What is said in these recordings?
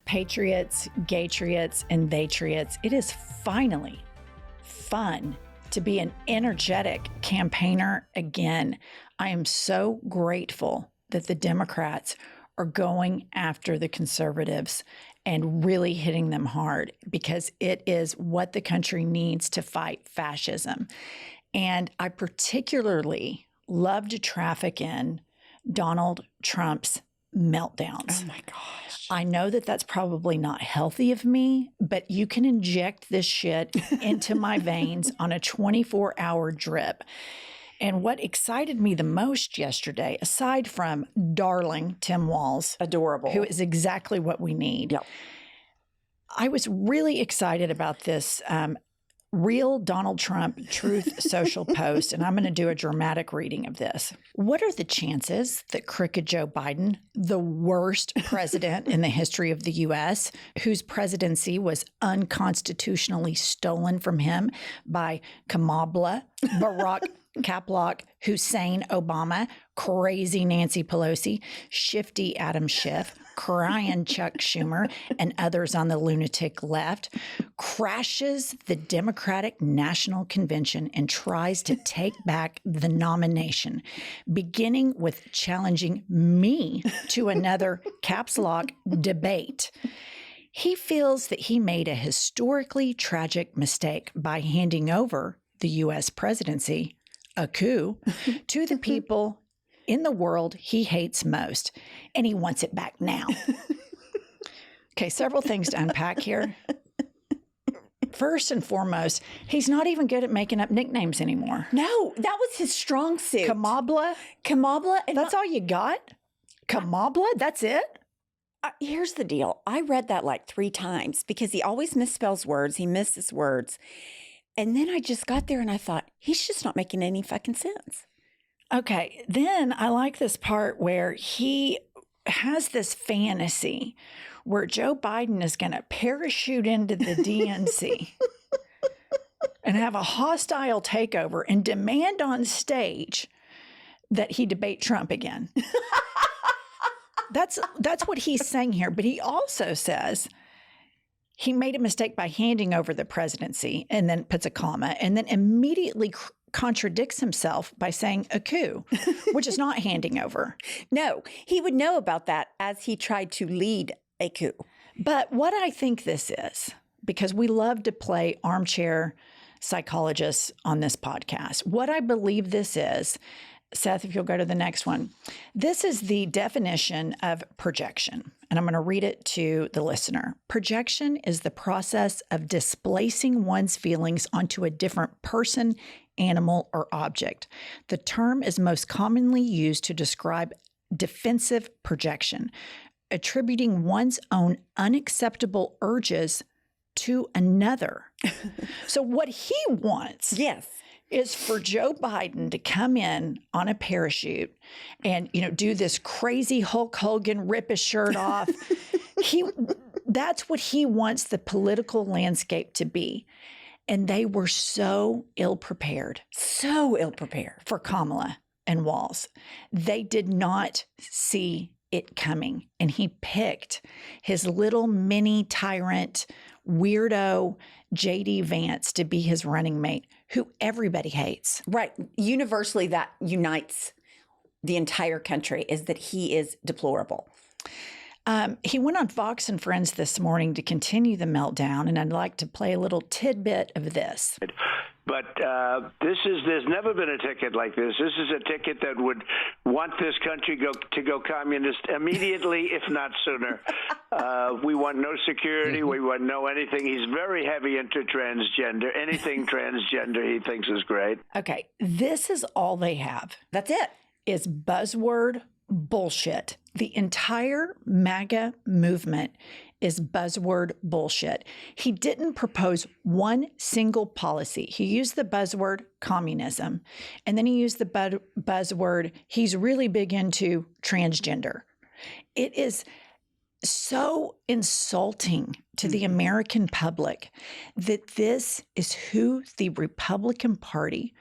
Patriots, Gaytriots, and Theytriots, it is finally fun to be an energetic campaigner again. I am so grateful that the Democrats are going after the conservatives and really hitting them hard, because it is what the country needs to fight fascism. And I particularly love to traffic in Donald Trump's meltdowns. Oh my gosh. I know that that's probably not healthy of me, but you can inject this shit into my veins on a 24-hour drip. And what excited me the most yesterday, aside from darling Tim Walz, Adorable, who is exactly what we need. Yep. I was really excited about this real Donald Trump Truth Social post, and I'm going to do a dramatic reading of this. What are the chances that crooked Joe Biden, the worst president in the history of the U.S., whose presidency was unconstitutionally stolen from him by Kamala, Barack Caplock, Hussein Obama, crazy Nancy Pelosi, shifty Adam Schiff, crying Chuck Schumer, and others on the lunatic left, crashes the Democratic National Convention and tries to take back the nomination, beginning with challenging me to another caps lock debate. He feels that he made a historically tragic mistake by handing over the U.S. presidency, a coup, to the people in the world he hates most, and he wants it back now. Okay, several things to unpack here. First and foremost, he's not even good at making up nicknames anymore. No, that was his strong suit. Kamala? That's all you got? Kamala? That's it? Here's the deal. I read that like 3 times because he always misspells words. He misses words. And then I just got there and I thought, he's just not making any fucking sense. Okay, then I like this part where he has this fantasy where Joe Biden is going to parachute into the DNC and have a hostile takeover and demand on stage that he debate Trump again. That's what he's saying here. But he also says he made a mistake by handing over the presidency, and then puts a comma, and then immediately contradicts himself by saying a coup, which is not handing over. No, he would know about that as he tried to lead a coup. But what I think this is, because we love to play armchair psychologists on this podcast, what I believe this is, Seth, if you'll go to the next one, this is the definition of projection. And I'm going to read it to the listener. Projection is the process of displacing one's feelings onto a different person, animal, or object. The term is most commonly used to describe defensive projection, attributing one's own unacceptable urges to another. So what he wants, yes, is for Joe Biden to come in on a parachute and, do this crazy Hulk Hogan, rip his shirt off. That's what he wants the political landscape to be. And they were so ill-prepared for Kamala and Walz. They did not see it coming. And he picked his little mini tyrant, weirdo J.D. Vance to be his running mate, who everybody hates. Right. Universally, that unites the entire country, is that he is deplorable. He went on Fox and Friends this morning to continue the meltdown, and I'd like to play a little tidbit of this. But there's never been a ticket like this. This is a ticket that would want this country to go communist immediately, if not sooner. We want no security. We want no anything. He's very heavy into transgender. Anything transgender he thinks is great. Okay, this is all they have. That's it. Is buzzword bullshit. The entire MAGA movement is buzzword bullshit. He didn't propose one single policy. He used the buzzword communism, and then he used the buzzword, he's really big into transgender. It is so insulting to the American public that this is who the Republican Party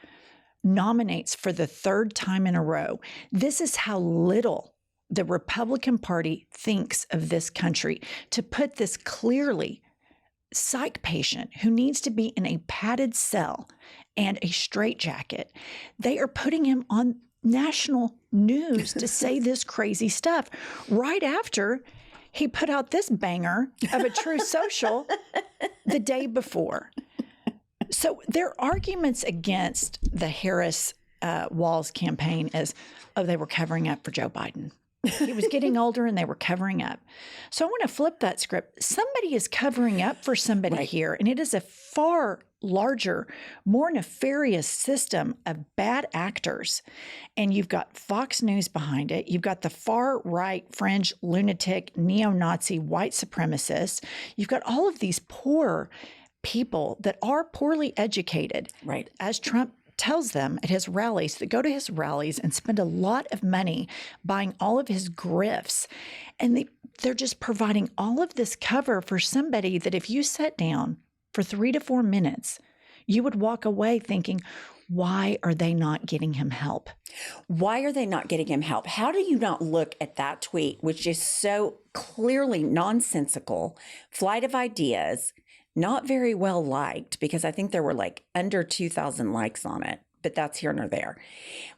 nominates for the 3rd time in a row. This is how little the Republican Party thinks of this country to put this clearly psych patient who needs to be in a padded cell and a straitjacket. They are putting him on national news to say this crazy stuff right after he put out this banger of a True Social the day before. So their arguments against the Harris Walz campaign is, oh, they were covering up for Joe Biden. He was getting older and they were covering up. So I want to flip that script. Somebody is covering up for somebody here, and it is a far larger, more nefarious system of bad actors. And you've got Fox News behind it. You've got the far right, fringe, lunatic, neo-Nazi, white supremacists. You've got all of these poor people that are poorly educated, right? As Trump tells them at his rallies, that go to his rallies and spend a lot of money buying all of his grifts. And they're just providing all of this cover for somebody that if you sat down for 3 to 4 minutes, you would walk away thinking, why are they not getting him help? Why are they not getting him help? How do you not look at that tweet, which is so clearly nonsensical, flight of ideas, not very well liked, because I think there were like under 2,000 likes on it, but that's here nor there.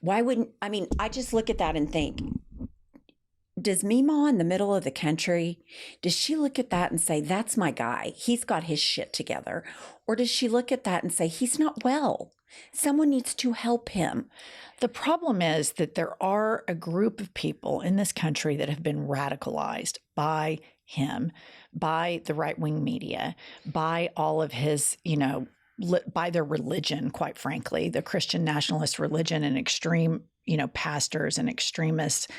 I just look at that and think, does Mima in the middle of the country, does she look at that and say, that's my guy, he's got his shit together? Or does she look at that and say, he's not well, someone needs to help him? The problem is that there are a group of people in this country that have been radicalized by him, by the right-wing media, by all of his, by their religion, quite frankly, the Christian nationalist religion, and extreme, pastors and extremists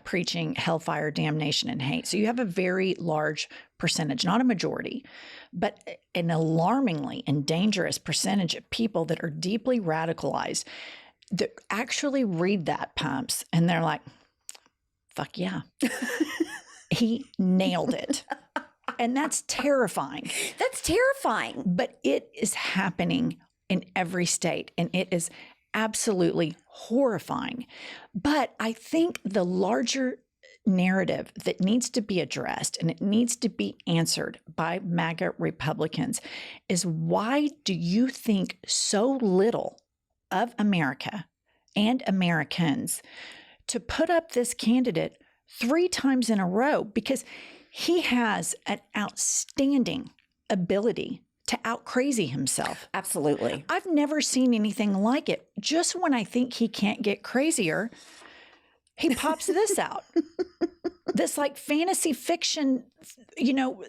preaching hellfire, damnation, and hate. So you have a very large percentage, not a majority, but an alarmingly and dangerous percentage of people that are deeply radicalized that actually read that, Pumps, and they're like, fuck yeah. He nailed it. And that's terrifying. That's terrifying. But it is happening in every state, and it is absolutely horrifying. But I think the larger narrative that needs to be addressed, and it needs to be answered by MAGA Republicans, is why do you think so little of America and Americans to put up this candidate 3 times in a row? Because he has an outstanding ability to out-crazy himself. Absolutely. I've never seen anything like it. Just when I think he can't get crazier, he pops this out. This like fantasy fiction,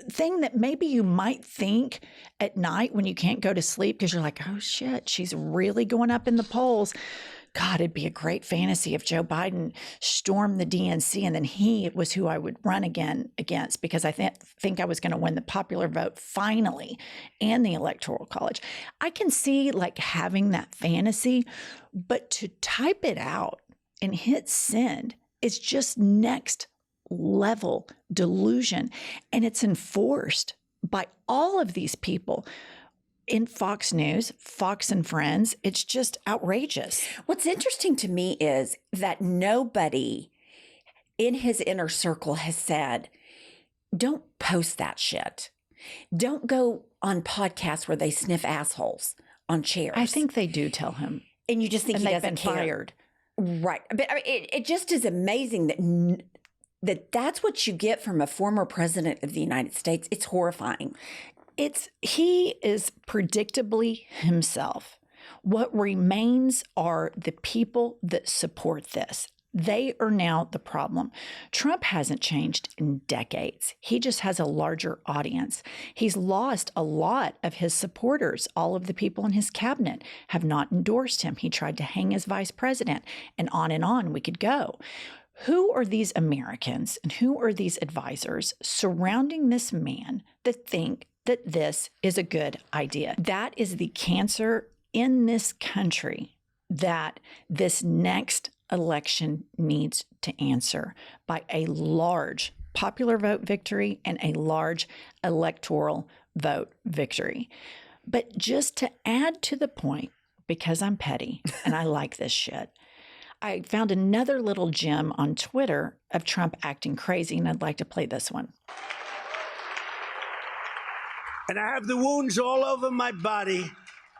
thing that maybe you might think at night when you can't go to sleep because you're like, oh shit, she's really going up in the polls. God, it'd be a great fantasy if Joe Biden stormed the DNC and then he was who I would run against because I think I was going to win the popular vote finally and the Electoral College. I can see like having that fantasy, but to type it out and hit send is just next level delusion. And it's enforced by all of these people in Fox News, Fox and Friends. It's just outrageous. What's interesting to me is that nobody in his inner circle has said, don't post that shit. Don't go on podcasts where they sniff assholes on chairs. I think they do tell him. And you just think and he they've doesn't been care. fired. Right. But it just is amazing that's what you get from a former president of the United States. It's horrifying. He is predictably himself. What remains are the people that support this. They are now the problem. Trump hasn't changed in decades. He just has a larger audience. He's lost a lot of his supporters. All of the people in his cabinet have not endorsed him. He tried to hang his vice president, and on we could go. Who are these Americans and who are these advisors surrounding this man that think that this is a good idea? That is the cancer in this country that this next election needs to answer by a large popular vote victory and a large electoral vote victory. But just to add to the point, because I'm petty and I like this shit, I found another little gem on Twitter of Trump acting crazy, and I'd like to play this one. And I have the wounds all over my body.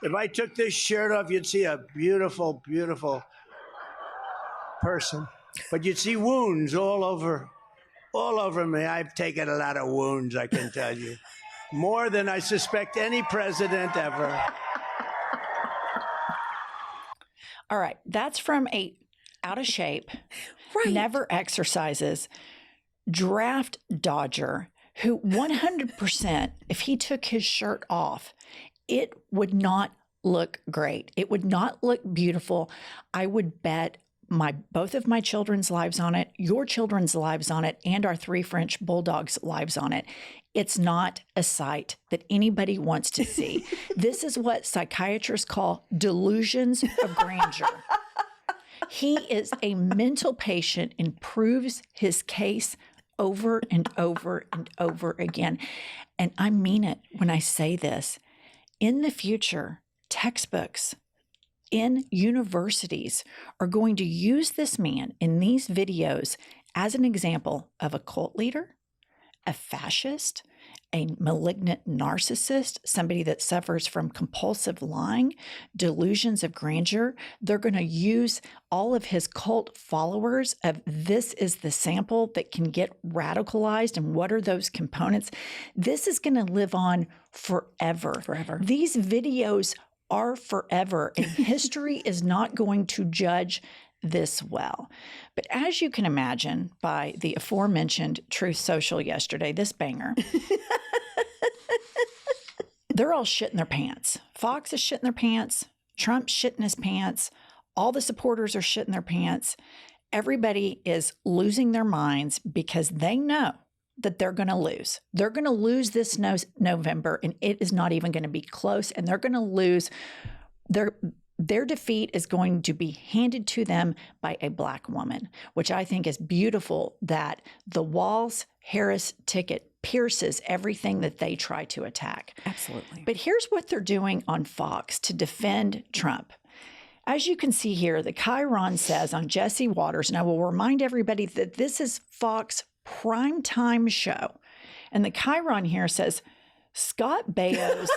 If I took this shirt off, you'd see a beautiful, beautiful person. But you'd see wounds all over me. I've taken a lot of wounds, I can tell you. More than I suspect any president ever. All right, that's from a out of shape, never exercises, draft dodger who 100%, if he took his shirt off, it would not look great. It would not look beautiful. I would bet both of my children's lives on it, your children's lives on it, and our 3 French bulldogs' lives on it. It's not a sight that anybody wants to see. This is what psychiatrists call delusions of grandeur. He is a mental patient and proves his case over and over and over again. And I mean it when I say this. In the future, textbooks in universities are going to use this man in these videos as an example of a cult leader, a fascist, a malignant narcissist, somebody that suffers from compulsive lying, delusions of grandeur. They're going to use all of his cult followers of this is the sample that can get radicalized and what are those components. This is going to live on forever. Forever. These videos are forever, and history is not going to judge this well. But as you can imagine by the aforementioned Truth Social yesterday, this banger, they're all shitting their pants. Fox is shitting their pants. Trump's shitting his pants. All the supporters are shitting their pants. Everybody is losing their minds because they know that they're going to lose. They're going to lose this November, and it is not even going to be close. And they're going to lose. Their defeat is going to be handed to them by a Black woman, which I think is beautiful that the Walz-Harris ticket pierces everything that they try to attack. Absolutely. But here's what they're doing on Fox to defend Trump. As you can see here, the Chiron says on Jesse Waters, and I will remind everybody that this is Fox primetime show. And the Chiron here says, Scott Baio's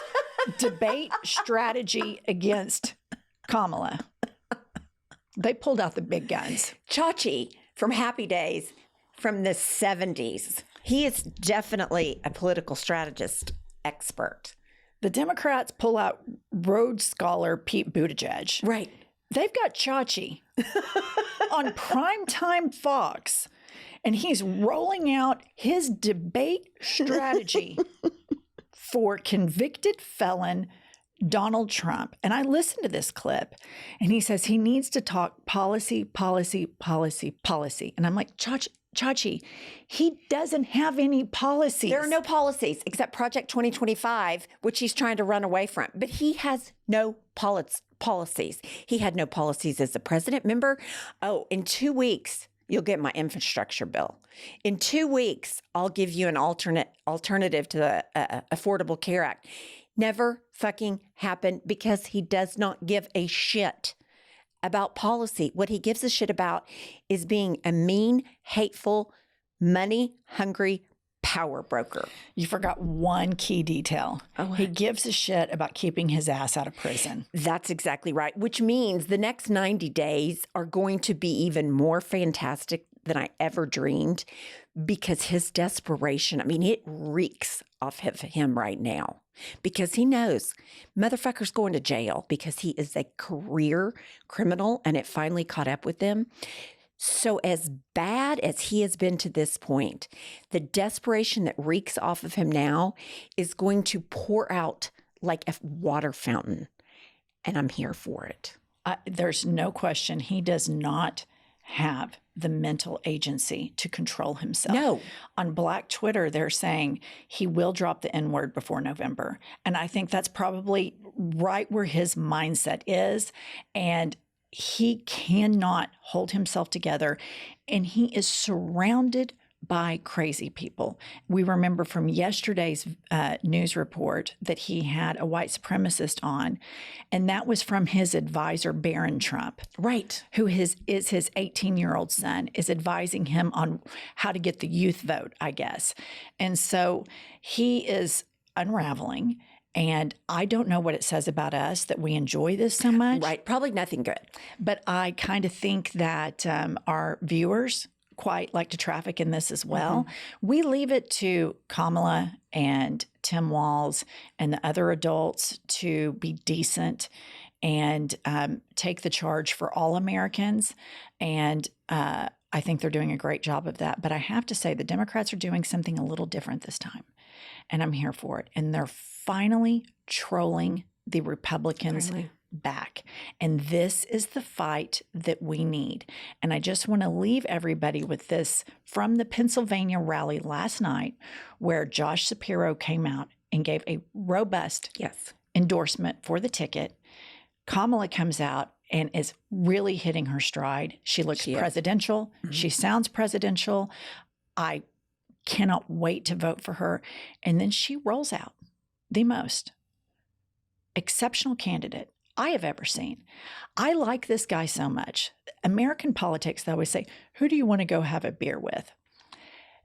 debate strategy against Kamala. They pulled out the big guns. Chachi from Happy Days from the 70s. He is definitely a political strategist expert. The Democrats pull out Rhodes Scholar Pete Buttigieg. Right. They've got Chachi on primetime Fox, and he's rolling out his debate strategy for convicted felon Donald Trump. And I listened to this clip, and he says he needs to talk policy. And I'm like, Chachi, he doesn't have any policies. There are no policies except Project 2025, which he's trying to run away from. But he has no policies. He had no policies as a president. Remember? Oh, in 2 weeks, you'll get my infrastructure bill. In 2 weeks, I'll give you an alternative to the Affordable Care Act. Never fucking happened because he does not give a shit about policy. What he gives a shit about is being a mean, hateful, money-hungry power broker. You forgot one key detail. He gives a shit about keeping his ass out of prison. That's exactly right, which means the next 90 days are going to be even more fantastic than I ever dreamed because his desperation, I mean, it reeks off of him right now because he knows motherfucker's going to jail because he is a career criminal and it finally caught up with him. So as bad as he has been to this point, the desperation that reeks off of him now is going to pour out like a water fountain. And I'm here for it. There's no question he does not have the mental agency to control himself. No. On Black Twitter, they're saying he will drop the N-word before November. And I think that's probably right where his mindset is. And he cannot hold himself together. And he is surrounded by crazy people. We remember from yesterday's news report that he had a white supremacist on, and that was from his advisor, Barron Trump. Right. Who is his 18-year-old son, is advising him on how to get the youth vote, I guess. And so he is unraveling. And I don't know what it says about us that we enjoy this so much. Right. Probably nothing good. But I kind of think that our viewers quite like to traffic in this as well. We leave it to Kamala and Tim Walz and the other adults to be decent and take the charge for all Americans. And I think they're doing a great job of that. But I have to say, the Democrats are doing something a little different this time. And I'm here for it. And they're finally trolling the Republicans back. And this is the fight that we need. And I just want to leave everybody with this from the Pennsylvania rally last night, where Josh Shapiro came out and gave a robust endorsement for the ticket. Kamala comes out and is really hitting her stride. She looks presidential. She sounds presidential. I cannot wait to vote for her. And then she rolls out the most exceptional candidate I have ever seen. I like this guy so much. American politics, they always say, who do you want to go have a beer with?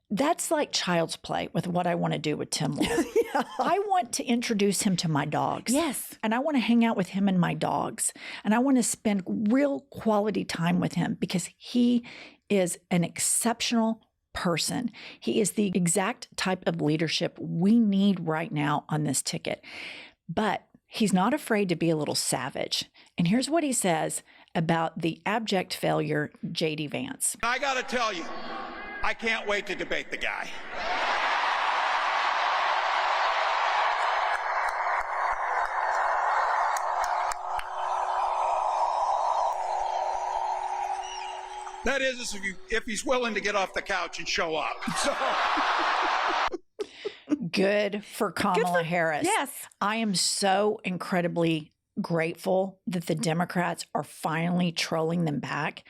That's like child's play with what I want to do with Tim Walz. I want to introduce him to my dogs. Yes. And I want to hang out with him and my dogs. And I want to spend real quality time with him because he is an exceptional person. He is the exact type of leadership we need right now on this ticket. But he's not afraid to be a little savage. And here's what he says about the abject failure, J.D. Vance. I got to tell you, I can't wait to debate the guy. That is, if he's willing to get off the couch and show up. So. Good for Kamala Harris. Yes. I am so incredibly grateful that the Democrats are finally trolling them back.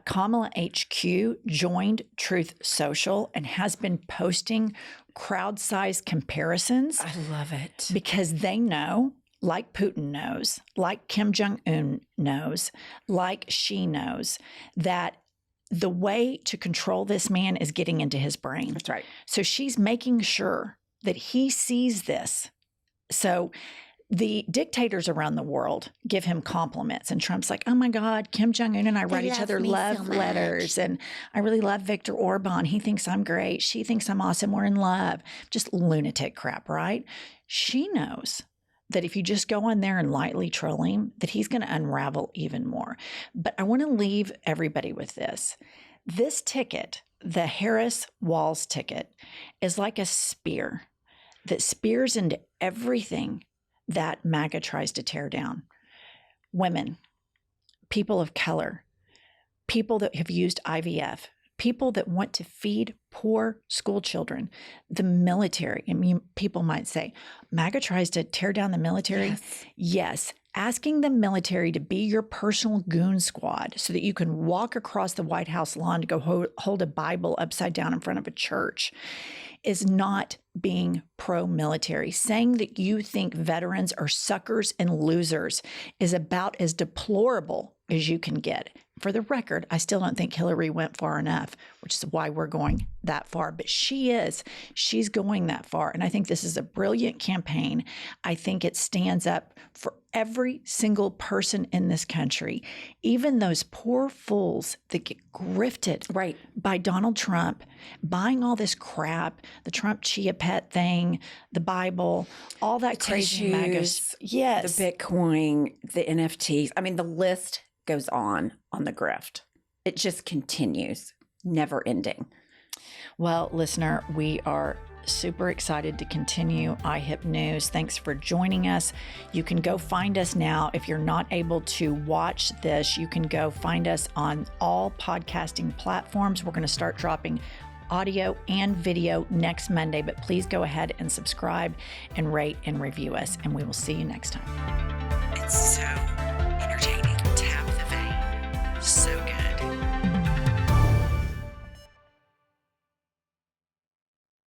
Kamala HQ joined Truth Social and has been posting crowd-sized comparisons. I love it. Because they know, like Putin knows, like Kim Jong-un knows, like Xi knows, that the way to control this man is getting into his brain. That's right. So she's making sure that he sees this. So the dictators around the world give him compliments. And Trump's like, oh my God, Kim Jong-un and I write each other love letters. And I really love Viktor Orban. He thinks I'm great. She thinks I'm awesome. We're in love. Just lunatic crap, right? She knows that if you just go in there and lightly troll him, that he's going to unravel even more. But I want to leave everybody with this. This ticket, the Harris Walz ticket, is like a spear that spears into everything that MAGA tries to tear down. Women, people of color, people that have used IVF, people that want to feed poor school children, the military. I mean, people might say, MAGA tries to tear down the military. Yes. Asking the military to be your personal goon squad so that you can walk across the White House lawn to go hold a Bible upside down in front of a church is not being pro-military. Saying that you think veterans are suckers and losers is about as deplorable as you can get. For the record, I still don't think Hillary went far enough, which is why we're going that far. But she's going that far. And I think this is a brilliant campaign. I think it stands up for every single person in this country, even those poor fools that get grifted by Donald Trump, buying all this crap, the Trump Chia Pet thing, the Bible, all that crazy MAGA. Yes. The Bitcoin, the NFTs. I mean, the list goes on the grift. It just continues, never ending. Well, listener, we are super excited to continue IHIP News. Thanks for joining us. You can go find us now. If you're not able to watch this, you can go find us on all podcasting platforms. We're going to start dropping audio and video next Monday, but please go ahead and subscribe and rate and review us, and we will see you next time. It's so entertaining. Tap the vein. So